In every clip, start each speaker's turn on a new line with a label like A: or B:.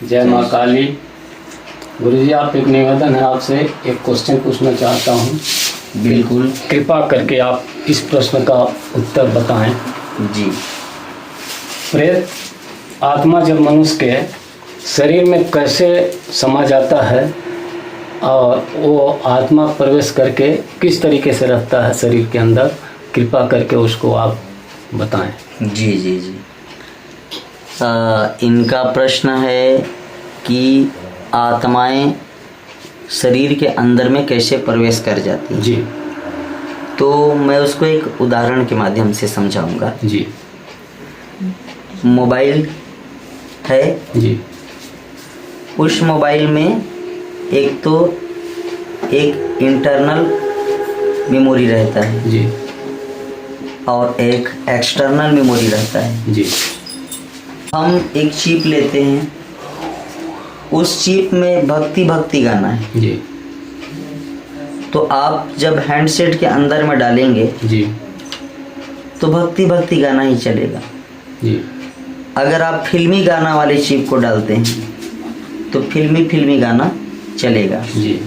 A: जय माँ काली। गुरुजी, आप एक निवेदन है, आपसे एक क्वेश्चन पूछना चाहता हूँ।
B: बिल्कुल।
A: कृपा करके आप इस प्रश्न का उत्तर बताएं।
B: जी।
A: प्रेत आत्मा जब मनुष्य के शरीर में कैसे समा जाता है और वो आत्मा प्रवेश करके किस तरीके से रहता है शरीर के अंदर, कृपा करके उसको आप बताएं।
B: जी जी जी। इनका प्रश्न है कि आत्माएं शरीर के अंदर में कैसे प्रवेश कर जाती हैं।
A: जी।
B: तो मैं उसको एक उदाहरण के माध्यम से समझाऊंगा।
A: जी।
B: मोबाइल है
A: जी।
B: उस मोबाइल में एक इंटरनल मेमोरी रहता है
A: जी।
B: और एक एक्सटर्नल मेमोरी रहता है।
A: जी।
B: हम एक चिप लेते हैं, उस चिप में भक्ति गाना है।
A: जी।
B: तो आप जब हैंडसेट के अंदर में डालेंगे
A: जी।
B: तो भक्ति गाना ही चलेगा।
A: जी।
B: अगर आप फिल्मी गाना वाले चिप को डालते हैं तो फिल्मी गाना चलेगा।
A: जी।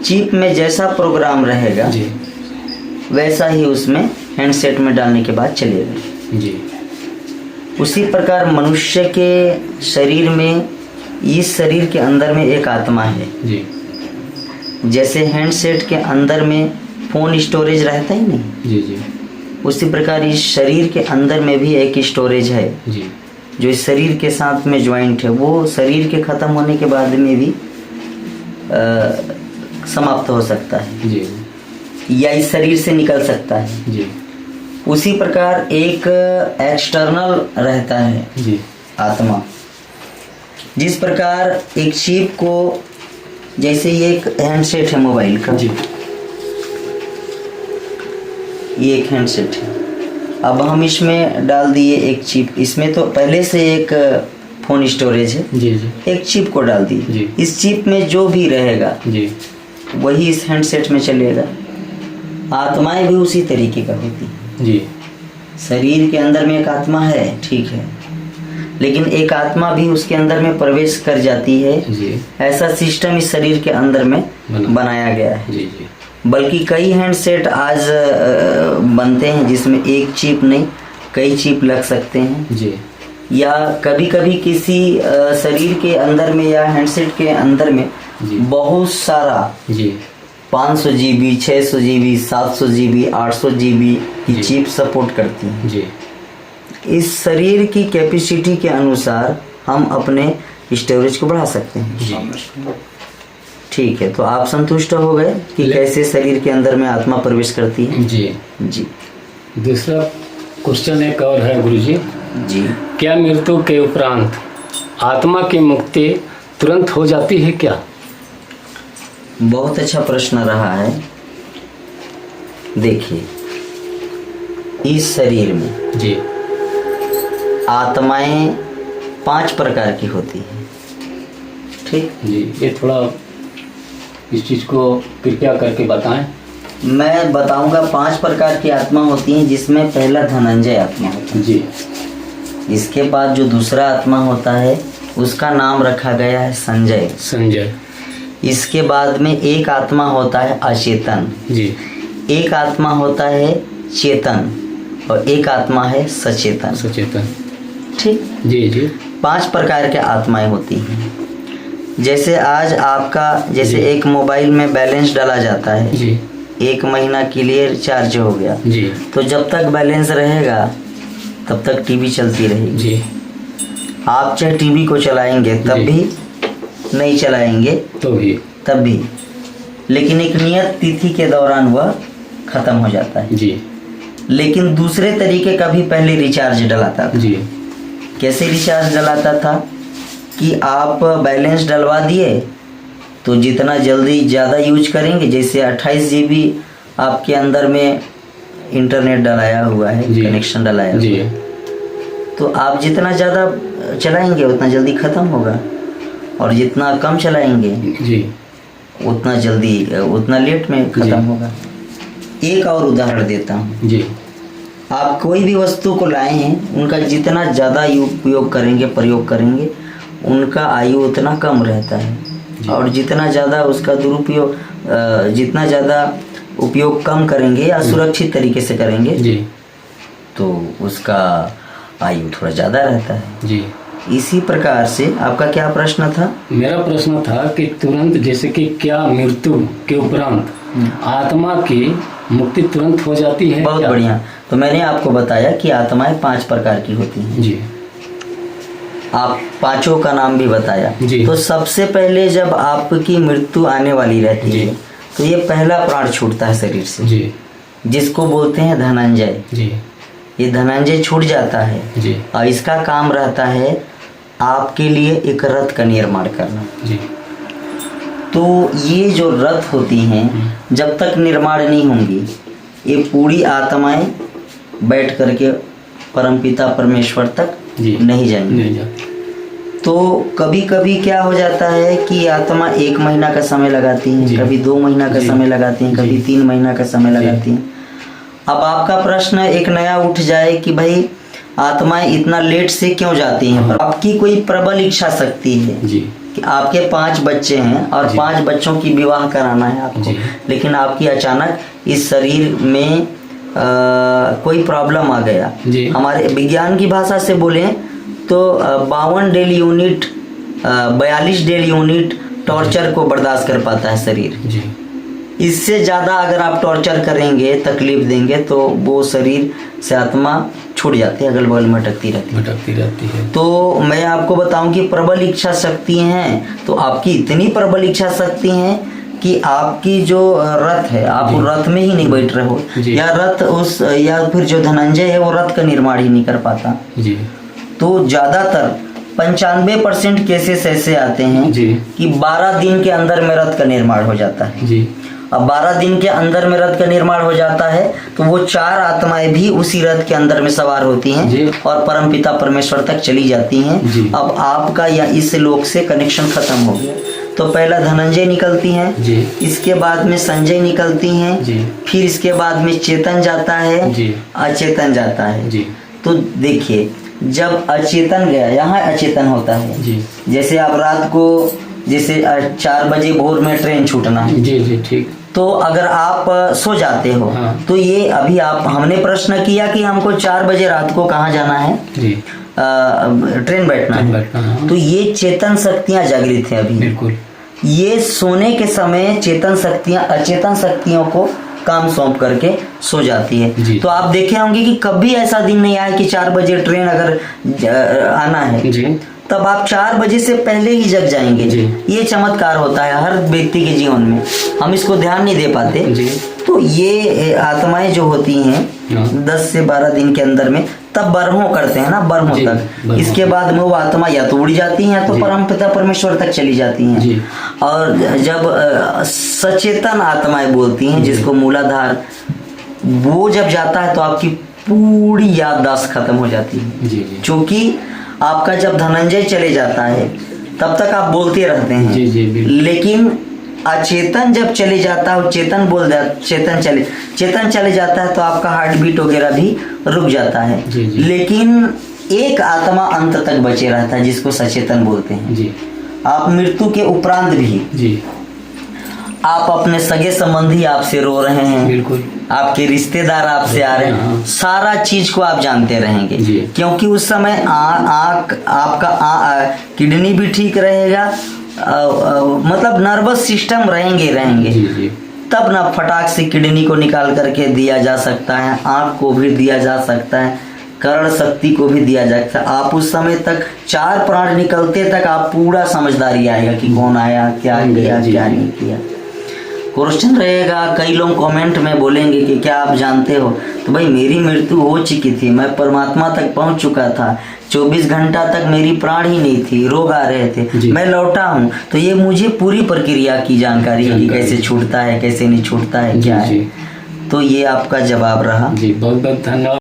B: चिप में जैसा प्रोग्राम रहेगा
A: जी।
B: वैसा ही उसमें हैंडसेट में डालने के बाद चलेगा।
A: जी।
B: उसी प्रकार मनुष्य के शरीर में, इस शरीर के अंदर में एक आत्मा है।
A: जी।
B: जैसे हैंडसेट के अंदर में फोन स्टोरेज रहता ही नहीं,
A: जी। जी।
B: उसी प्रकार इस शरीर के अंदर में भी एक स्टोरेज है
A: जी।
B: जो इस शरीर के साथ में ज्वाइंट है। वो शरीर के ख़त्म होने के बाद में भी समाप्त हो सकता है।
A: जी।
B: या इस शरीर से निकल सकता है।
A: जी।
B: उसी प्रकार एक एक्सटर्नल रहता है
A: जी।
B: आत्मा। जिस प्रकार एक चिप को, जैसे ये एक हैंडसेट है मोबाइल का।
A: जी।
B: ये एक हैंडसेट है। अब हम इसमें डाल दिए एक चिप। इसमें तो पहले से एक फोन स्टोरेज है।
A: जी। जी।
B: एक चिप को डाल दी।
A: जी।
B: इस चिप में जो भी रहेगा
A: जी।
B: वही इस हैंडसेट में चलेगा। आत्माएं भी उसी तरीके का होती है।
A: जी।
B: शरीर के अंदर में एक आत्मा है, ठीक है, लेकिन एक आत्मा भी उसके अंदर में प्रवेश कर जाती है।
A: जी।
B: ऐसा सिस्टम इस शरीर के अंदर में बनाया गया है।
A: जी। जी।
B: बल्कि कई हैंडसेट आज बनते हैं जिसमें एक चिप नहीं कई चिप लग सकते हैं।
A: जी।
B: या कभी कभी किसी शरीर के अंदर में या हैंडसेट के अंदर में बहुत सारा,
A: जी,
B: 500 GB, 600 GB, 700 GB, 800 GB की चिप सपोर्ट करती हैं।
A: जी।
B: इस शरीर की कैपेसिटी के अनुसार हम अपने स्टोरेज को बढ़ा सकते हैं।
A: जी।
B: ठीक है, तो आप संतुष्ट हो गए कि कैसे शरीर के अंदर में आत्मा प्रवेश करती है।
A: जी।
B: जी।
A: दूसरा क्वेश्चन एक और है गुरुजी।
B: जी।
A: क्या मृत्यु के उपरांत आत्मा की मुक्ति तुरंत हो जाती है क्या?
B: बहुत अच्छा प्रश्न रहा है। देखिए, इस शरीर में
A: जी
B: आत्माएं 5 प्रकार की होती हैं। ठीक
A: जी, ये थोड़ा इस चीज को कृपया करके बताएं।
B: मैं बताऊंगा। 5 प्रकार की आत्मा होती हैं, जिसमें पहला धनंजय आत्मा होता है।
A: जी।
B: इसके बाद जो दूसरा आत्मा होता है उसका नाम रखा गया है संजय।
A: संजय।
B: इसके बाद में एक आत्मा होता है अचेतन।
A: जी।
B: एक आत्मा होता है चेतन और एक आत्मा है सचेतन।
A: सचेतन।
B: ठीक।
A: जी। जी।
B: 5 प्रकार के आत्माएं होती हैं। जैसे आज आपका, जैसे एक मोबाइल में बैलेंस डाला जाता है।
A: जी।
B: 1 महीना के लिए रिचार्ज हो गया।
A: जी।
B: तो जब तक बैलेंस रहेगा तब तक टीवी चलती रहेगी।
A: जी।
B: आप चाहे टीवी को चलाएंगे तब भी, नहीं चलाएंगे तब भी, लेकिन एक नियत तिथि के दौरान वह खत्म हो जाता है।
A: जी।
B: लेकिन दूसरे तरीके का भी पहले रिचार्ज डलाता था।
A: जी।
B: कैसे रिचार्ज डलाता था कि आप बैलेंस डलवा दिए तो जितना जल्दी ज़्यादा यूज करेंगे, जैसे 28 GB आपके अंदर में इंटरनेट डलाया हुआ है, कनेक्शन डलाया हुआ है, तो आप जितना ज़्यादा चलाएंगे उतना जल्दी ख़त्म होगा, और जितना कम चलाएंगे
A: जी
B: उतना जल्दी, उतना लेट में ख़त्म होगा। एक और उदाहरण देता हूँ
A: जी।
B: आप कोई भी वस्तु को लाए हैं, उनका जितना ज़्यादा उपयोग करेंगे, प्रयोग करेंगे, उनका आयु उतना कम रहता है। और जितना ज़्यादा उसका दुरुपयोग, जितना ज़्यादा उपयोग कम करेंगे या सुरक्षित तरीके से करेंगे
A: जी,
B: तो उसका आयु थोड़ा ज़्यादा रहता है
A: जी।
B: इसी प्रकार से आपका क्या प्रश्न था?
A: मेरा प्रश्न था कि तुरंत, जैसे कि क्या मृत्यु के उपरांत आत्मा की मुक्ति तुरंत हो जाती है?
B: बहुत बढ़िया। तो मैंने आपको बताया कि आत्माएं 5 प्रकार की होती हैं
A: जी।
B: आप 5 का नाम भी बताया
A: जी।
B: तो सबसे पहले जब आपकी मृत्यु आने वाली रहती
A: जी।
B: है तो ये पहला प्राण छूटता है शरीर से
A: जी,
B: जिसको बोलते हैं धनंजय।
A: जी,
B: ये धनंजय छूट जाता है
A: जी,
B: और इसका काम रहता है आपके लिए एक रथ का निर्माण करना।
A: जी।
B: तो ये जो रथ होती हैं जब तक निर्माण नहीं होंगी ये पूरी आत्माएं बैठ करके परमपिता परमेश्वर तक
A: जी।
B: नहीं जाएंगी।
A: नहीं जाती।
B: तो कभी कभी क्या हो जाता है कि आत्मा 1 महीना का समय लगाती
A: जी।
B: हैं, कभी 2 महीना का
A: जी।
B: समय लगाती हैं, कभी
A: जी।
B: 3 महीना का समय लगाती हैं। अब आपका प्रश्न एक नया उठ जाए कि भाई आत्माएं इतना लेट से क्यों जाती हैं?
A: हाँ।
B: आपकी कोई प्रबल इच्छा शक्ति है
A: जी,
B: कि आपके 5 बच्चे हैं और
A: जी।
B: 5 बच्चों की विवाह कराना है आपको,
A: जी।
B: लेकिन आपकी अचानक इस शरीर में कोई प्रॉब्लम आ गया।
A: जी।
B: हमारे विज्ञान की भाषा से बोलें तो 52 daily unit 42 daily unit torture को बर्दाश्त कर पाता है शरीर।
A: जी,
B: इससे ज़्यादा अगर आप टॉर्चर करेंगे, तकलीफ देंगे तो वो शरीर से आत्मा छूट जाती है, अगल बगल में भटकती रहती है। तो मैं आपको बताऊं कि प्रबल इच्छा शक्ति हैं तो आपकी इतनी प्रबल इच्छा शक्ति हैं कि आपकी जो रथ है आप
A: जी।
B: रथ में ही नहीं बैठ रहे हो,
A: जी।
B: या रथ उस, या फिर जो धनंजय है वो रथ का निर्माण ही नहीं कर पाता।
A: जी,
B: तो ज़्यादातर 95% केसेस ऐसे आते हैं
A: जी।
B: कि 12 दिन के अंदर में रथ का निर्माण हो जाता है।
A: जी,
B: अब 12 दिन के अंदर में रथ का निर्माण हो जाता है तो वो 4 आत्माएं भी उसी रथ के अंदर में सवार होती
A: जी।
B: हैं और परमपिता परमेश्वर तक चली जाती हैं।
A: जी।
B: अब आपका या इस लोक से कनेक्शन खत्म हो गया। तो पहला धनंजय निकलती हैं,
A: जी।
B: इसके बाद में संजय निकलती हैं,
A: जी।
B: फिर इसके बाद में चेतन जाता है,
A: जी।
B: अचेतन जाता है।
A: जी।
B: तो देखिए जब अचेतन गया, यहाँ अचेतन होता है।
A: जी।
B: जैसे आप रात को, जैसे 4 बजे भोर में ट्रेन छूटना है,
A: जी, जी, ठीक।
B: तो अगर आप सो जाते हो
A: हाँ।
B: तो ये अभी आप, हमने प्रश्न किया कि हमको 4 बजे रात को कहाँ जाना है,
A: जी,
B: ट्रेन बैठना
A: ट्रेन
B: है।
A: बैठना, हाँ।
B: तो ये चेतन शक्तियां जागृत है अभी।
A: बिल्कुल।
B: ये सोने के समय चेतन शक्तियां अचेतन शक्तियों को काम सौंप करके सो जाती है।
A: जी।
B: तो आप देखे होंगे कि कभी ऐसा दिन नहीं आया कि 4 बजे ट्रेन अगर आना है
A: जी,
B: तब आप 4 बजे से पहले ही जग जाएंगे।
A: जी।
B: ये चमत्कार होता है हर व्यक्ति के जीवन में, हम इसको ध्यान नहीं दे पाते।
A: जी।
B: तो ये आत्माएं जो होती हैं
A: हाँ।
B: 10 से 12 दिन के अंदर में तब बरहों करते हैं ना, बरहों
A: जी,
B: तक।
A: बरहों।
B: इसके बाद में वो आत्मा या तो उड़ जाती हैं या तो
A: जी।
B: परमपिता परमेश्वर तक चली जाती हैं।
A: जी।
B: और जब सचेतन आत्माएं बोलती हैं जिसको मूलाधार, वो जब जाता है तो आपकी पूरी याददाश्त खत्म हो जाती है।
A: जी, जी।
B: क्योंकि आपका जब धनंजय चले जाता है तब तक आप बोलते रहते हैं।
A: जी, जी, बिल्कुल।
B: लेकिन अचेतन जब चले जाता है, चेतन चले जाता है तो आपका हार्ट बीट वगैरह भी रुक जाता है।
A: जी, जी।
B: लेकिन एक आत्मा अंत तक बचे रहता है जिसको सचेतन बोलते हैं।
A: जी,
B: आप मृत्यु के उपरांत भी
A: जी,
B: आप अपने सगे संबंधी आपसे रो रहे हैं,
A: बिल्कुल।
B: आपके रिश्तेदार आपसे आ रहे हैं,
A: हाँ।
B: सारा चीज को आप जानते रहेंगे।
A: जी।
B: क्योंकि उस समय आँख आपका किडनी भी ठीक रहेगा, मतलब नर्वस सिस्टम रहेंगे।
A: जी, जी,
B: तब ना फटाक से किडनी को निकाल करके दिया जा सकता है, आँख को भी दिया जा सकता है, कर्ण शक्ति को भी दिया जा सकता है। आप उस समय तक 4 प्राण निकलते तक आप पूरा समझदारी आएगा कि कौन आया, क्या किया,
A: जी,
B: क्या
A: जी।
B: नहीं किया। क्वेश्चन रहेगा, कई लोग कमेंट में बोलेंगे कि क्या आप जानते हो? तो भाई मेरी मृत्यु हो चुकी थी, मैं परमात्मा तक पहुंच चुका था, 24 घंटा तक मेरी प्राण ही नहीं थी, रोग आ रहे थे, मैं लौटा हूं। तो ये मुझे पूरी प्रक्रिया की जानकारी है कि कैसे छूटता है, कैसे नहीं छूटता है, क्या है। तो ये आपका जवाब रहा।
A: जी, बहुत बहुत धन्यवाद।